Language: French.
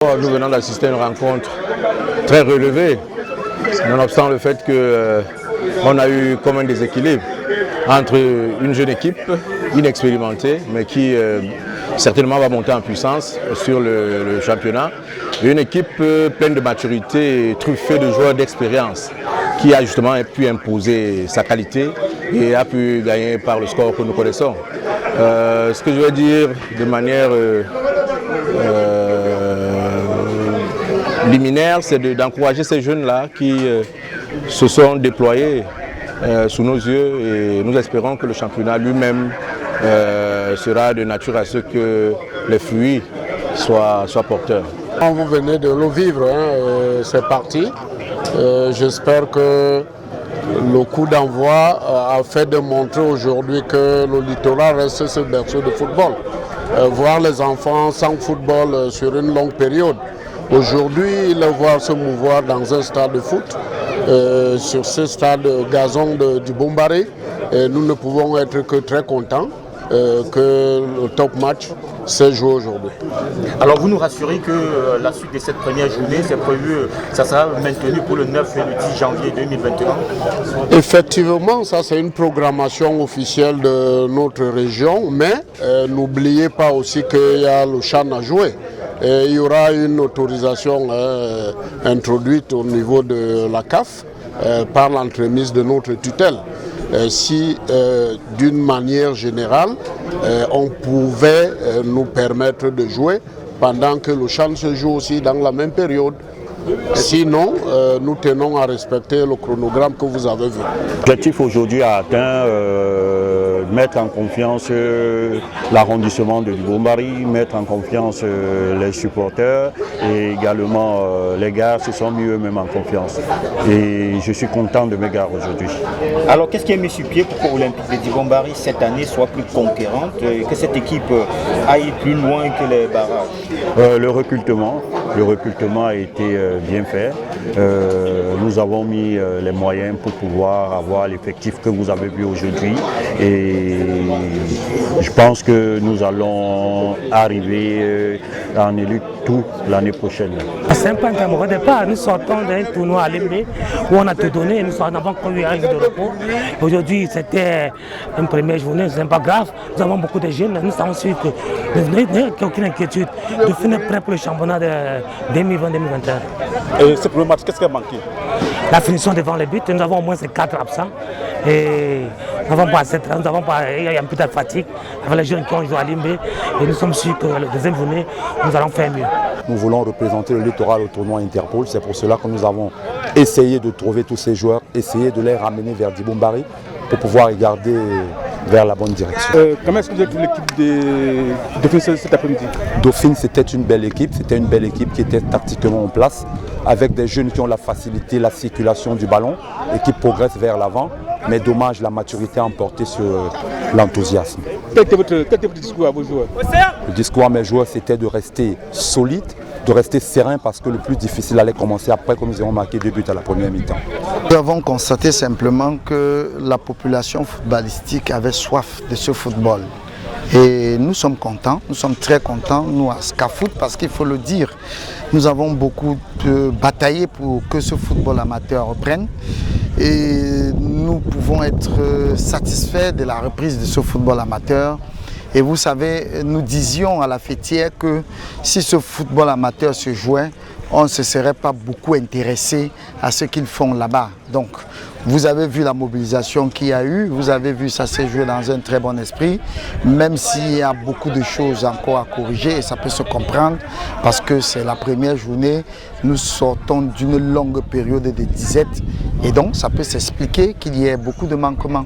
Nous venons d'assister à une rencontre très relevée, nonobstant le fait qu'on a eu comme un déséquilibre entre une jeune équipe inexpérimentée, mais qui certainement va monter en puissance sur le championnat, et une équipe pleine de maturité et truffée de joueurs d'expérience, qui a justement pu imposer sa qualité et a pu gagner par le score que nous connaissons. Ce que je veux dire de manière liminaire, c'est d'encourager ces jeunes-là qui se sont déployés sous nos yeux, et nous espérons que le championnat lui-même sera de nature à ce que les fruits soient porteurs. Vous venez de le vivre, c'est parti. J'espère que le coup d'envoi a fait démontrer aujourd'hui que le littoral reste ce berceau de football. Voir les enfants sans football sur une longue période. Aujourd'hui, les voir se mouvoir dans un stade de foot, sur ce stade gazon du Bombari, nous ne pouvons être que très contents que le top match s'est joué aujourd'hui. Alors vous nous rassurez que la suite de cette première journée, c'est prévu, ça sera maintenu pour le 9 et le 10 janvier 2021? Effectivement, ça c'est une programmation officielle de notre région, mais n'oubliez pas aussi qu'il y a le CHAN à jouer. Et il y aura une autorisation introduite au niveau de la CAF par l'entremise de notre tutelle. Si d'une manière générale, on pouvait nous permettre de jouer pendant que le CHAN se joue aussi dans la même période. Sinon, nous tenons à respecter le chronogramme que vous avez vu. L'objectif aujourd'hui a atteint mettre en confiance l'arrondissement de Bombari, mettre en confiance les supporters, et également les gars se sont mis eux-mêmes en confiance. Et je suis content de mes gars aujourd'hui. Alors qu'est-ce qui est mis sur pied pour que l'Olympique de Bombari cette année soit plus conquérante et que cette équipe aille plus loin que les barrages? Le recrutement a été bien fait. Nous avons mis les moyens pour pouvoir avoir l'effectif que vous avez vu aujourd'hui, et je pense que nous allons arriver en élite tout l'année prochaine. C'est un point au départ. Nous sortons d'un tournoi à Limbe où on a tout donné, nous avons connu un jour de repos. Aujourd'hui c'était une première journée, ce n'est pas grave. Nous avons beaucoup de jeunes, nous savons sûr que nous n'avons aucune inquiétude de finir prêt pour le championnat de 2020-2021. Et ce premier match, qu'est-ce qui a manqué? La finition devant les buts, nous avons au moins 4 absents. Et nous n'avons pas, il y a un peu de fatigue avec les jeunes qui ont joué à Limbe, et nous sommes sûrs que la deuxième journée, nous allons faire mieux. Nous voulons représenter le littoral au tournoi Interpol, c'est pour cela que nous avons essayé de trouver tous ces joueurs, essayé de les ramener vers Dibombari pour pouvoir regarder vers la bonne direction. Comment est-ce que vous avez vu l'équipe de Dauphine cet après-midi? Dauphine, c'était une belle équipe qui était tactiquement en place, avec des jeunes qui ont la facilité, la circulation du ballon et qui progressent vers l'avant. Mais dommage, la maturité a emporté sur l'enthousiasme. Quel était votre discours à vos joueurs? Le discours à mes joueurs, c'était de rester solide, de rester serein, parce que le plus difficile allait commencer après que nous ayons marqué 2 buts à la première mi-temps. Nous avons constaté simplement que la population footballistique avait soif de ce football. Et nous sommes contents, nous sommes très contents, nous à Scafoot, parce qu'il faut le dire, nous avons beaucoup bataillé pour que ce football amateur reprenne. Et nous pouvons être satisfaits de la reprise de ce football amateur. Et vous savez, nous disions à la fêtière que si ce football amateur se jouait, on ne se serait pas beaucoup intéressé à ce qu'ils font là-bas. Donc, vous avez vu la mobilisation qu'il y a eu, vous avez vu ça s'est joué dans un très bon esprit, même s'il y a beaucoup de choses encore à corriger, et ça peut se comprendre parce que c'est la première journée, nous sortons d'une longue période de disette, et donc ça peut s'expliquer qu'il y ait beaucoup de manquements.